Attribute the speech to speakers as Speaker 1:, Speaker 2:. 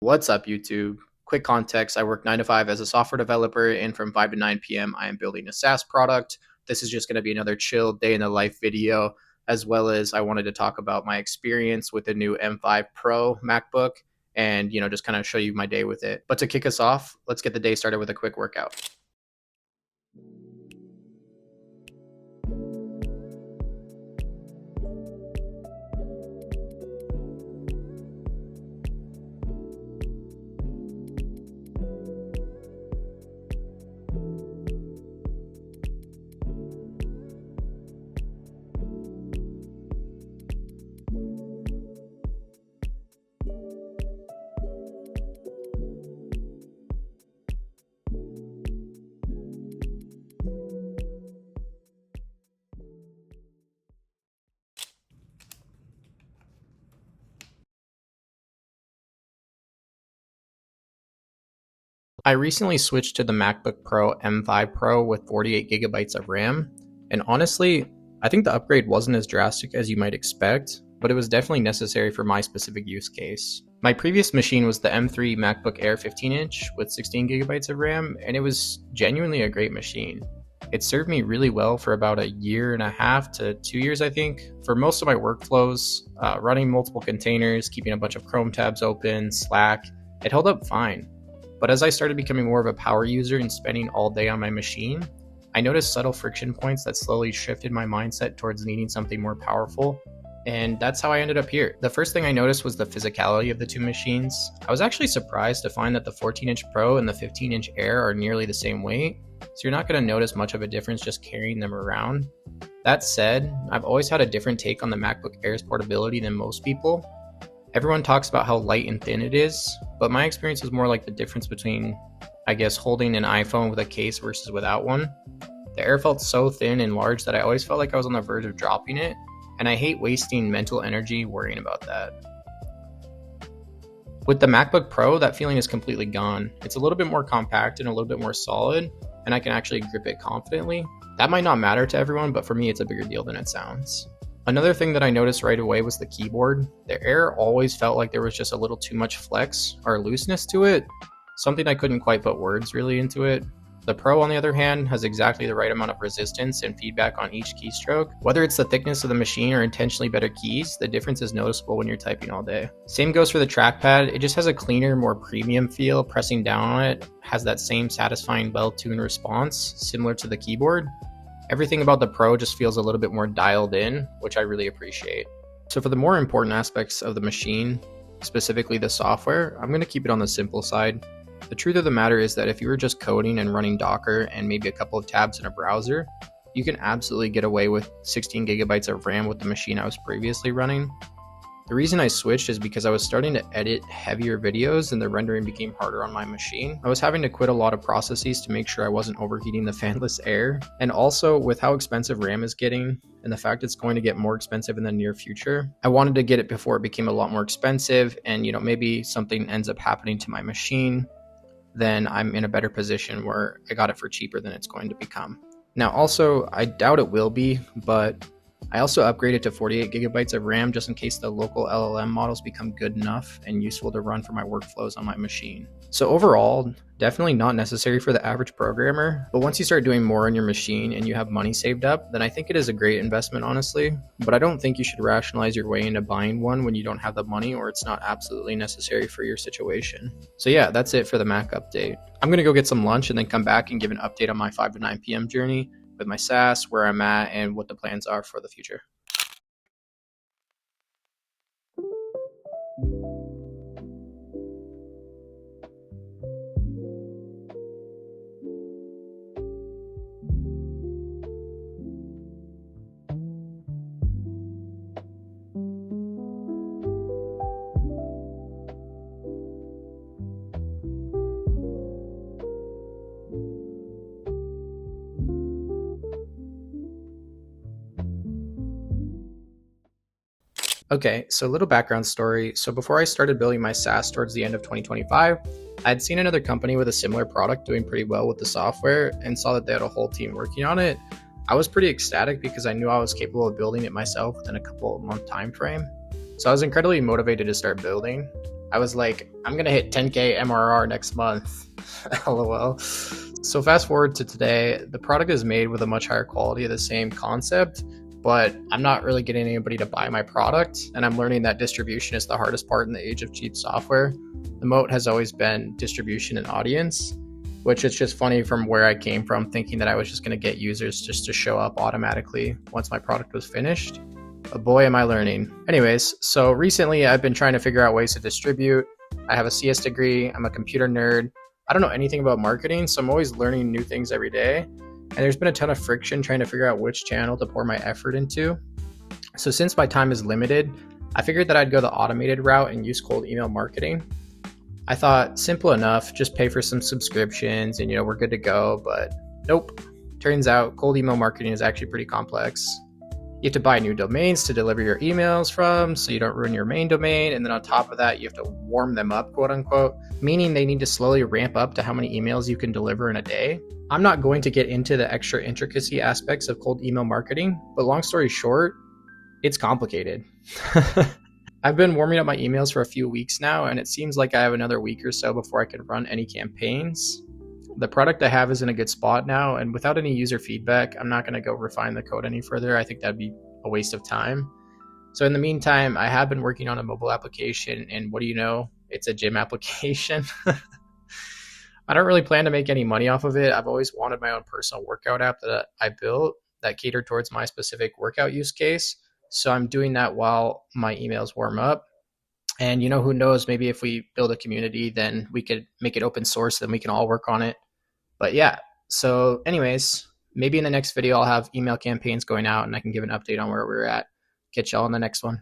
Speaker 1: What's up, YouTube? Quick context, I work 9 to 5 as a software developer, and from 5 to 9 p.m., I am building a SaaS product. This is just going to be another chill day in the life video, as well as I wanted to talk about my experience with the new M5 Pro MacBook and, just kind of show you my day with it. But to kick us off, let's get the day started with a quick workout. I recently switched to the MacBook Pro M5 Pro with 48 gigabytes of RAM, and honestly, I think the upgrade wasn't as drastic as you might expect, but it was definitely necessary for my specific use case. My previous machine was the M3 MacBook Air 15-inch with 16 gigabytes of RAM, and it was genuinely a great machine. It served me really well for about a year and a half to 2 years, I think, for most of my workflows, running multiple containers, keeping a bunch of Chrome tabs open, Slack. It held up fine. But as I started becoming more of a power user and spending all day on my machine, I noticed subtle friction points that slowly shifted my mindset towards needing something more powerful, and that's how I ended up here. The first thing I noticed was the physicality of the two machines. I was actually surprised to find that the 14-inch Pro and the 15-inch Air are nearly the same weight, so you're not going to notice much of a difference just carrying them around. That said, I've always had a different take on the MacBook Air's portability than most people. Everyone talks about how light and thin it is, but my experience is more like the difference between, holding an iPhone with a case versus without one. The Air felt so thin and large that I always felt like I was on the verge of dropping it, and I hate wasting mental energy worrying about that. With the MacBook Pro, that feeling is completely gone. It's a little bit more compact and a little bit more solid, and I can actually grip it confidently. That might not matter to everyone, but for me it's a bigger deal than it sounds. Another thing that I noticed right away was the keyboard. The Air always felt like there was just a little too much flex or looseness to it, something I couldn't quite put words really into it. The Pro, on the other hand, has exactly the right amount of resistance and feedback on each keystroke. Whether it's the thickness of the machine or intentionally better keys, the difference is noticeable when you're typing all day. Same goes for the trackpad. It just has a cleaner, more premium feel. Pressing down on it has that same satisfying, well-tuned response, similar to the keyboard. Everything about the Pro just feels a little bit more dialed in, which I really appreciate. So for the more important aspects of the machine, specifically the software, I'm going to keep it on the simple side. The truth of the matter is that if you were just coding and running Docker and maybe a couple of tabs in a browser, you can absolutely get away with 16 gigabytes of RAM with the machine I was previously running. The reason I switched is because I was starting to edit heavier videos and the rendering became harder on my machine. I was having to quit a lot of processes to make sure I wasn't overheating the fanless Air. And also, with how expensive RAM is getting and the fact it's going to get more expensive in the near future, I wanted to get it before it became a lot more expensive and maybe something ends up happening to my machine, then I'm in a better position where I got it for cheaper than it's going to become. Now also, I doubt it will be, but I also upgraded to 48 gigabytes of RAM just in case the local LLM models become good enough and useful to run for my workflows on my machine. So overall, definitely not necessary for the average programmer, but once you start doing more on your machine and you have money saved up, then I think it is a great investment, honestly. But I don't think you should rationalize your way into buying one when you don't have the money or it's not absolutely necessary for your situation. So yeah, that's it for the Mac update. I'm gonna go get some lunch and then come back and give an update on my 5 to 9 p.m. journey with my SaaS, where I'm at, and what the plans are for the future. Okay, so a little background story. So before I started building my SaaS towards the end of 2025, I had seen another company with a similar product doing pretty well with the software and saw that they had a whole team working on it. I was pretty ecstatic because I knew I was capable of building it myself within a couple of month time frame. So I was incredibly motivated to start building. I was like, I'm gonna hit 10K MRR next month. LOL. So fast forward to today, the product is made with a much higher quality of the same concept, but I'm not really getting anybody to buy my product, and I'm learning that distribution is the hardest part in the age of cheap software. The moat has always been distribution and audience, which is just funny from where I came from, thinking that I was just going to get users just to show up automatically once my product was finished. But boy, am I learning. Anyways, so recently I've been trying to figure out ways to distribute. I have a CS degree, I'm a computer nerd. I don't know anything about marketing, so I'm always learning new things every day. And there's been a ton of friction trying to figure out which channel to pour my effort into. So since my time is limited, I figured that I'd go the automated route and use cold email marketing. I thought simple enough, just pay for some subscriptions and we're good to go, but nope. Turns out cold email marketing is actually pretty complex. You have to buy new domains to deliver your emails from so you don't ruin your main domain. And then on top of that, you have to warm them up, quote unquote, meaning they need to slowly ramp up to how many emails you can deliver in a day. I'm not going to get into the extra intricacy aspects of cold email marketing, but long story short, it's complicated. I've been warming up my emails for a few weeks now, and it seems like I have another week or so before I can run any campaigns. The product I have is in a good spot now, and without any user feedback, I'm not going to go refine the code any further. I think that'd be a waste of time. So in the meantime, I have been working on a mobile application, and what do you know? It's a gym application. I don't really plan to make any money off of it. I've always wanted my own personal workout app that I built that catered towards my specific workout use case. So I'm doing that while my emails warm up. And who knows, maybe if we build a community, then we could make it open source, then we can all work on it. But yeah, so anyways, maybe in the next video, I'll have email campaigns going out and I can give an update on where we're at. Catch y'all in the next one.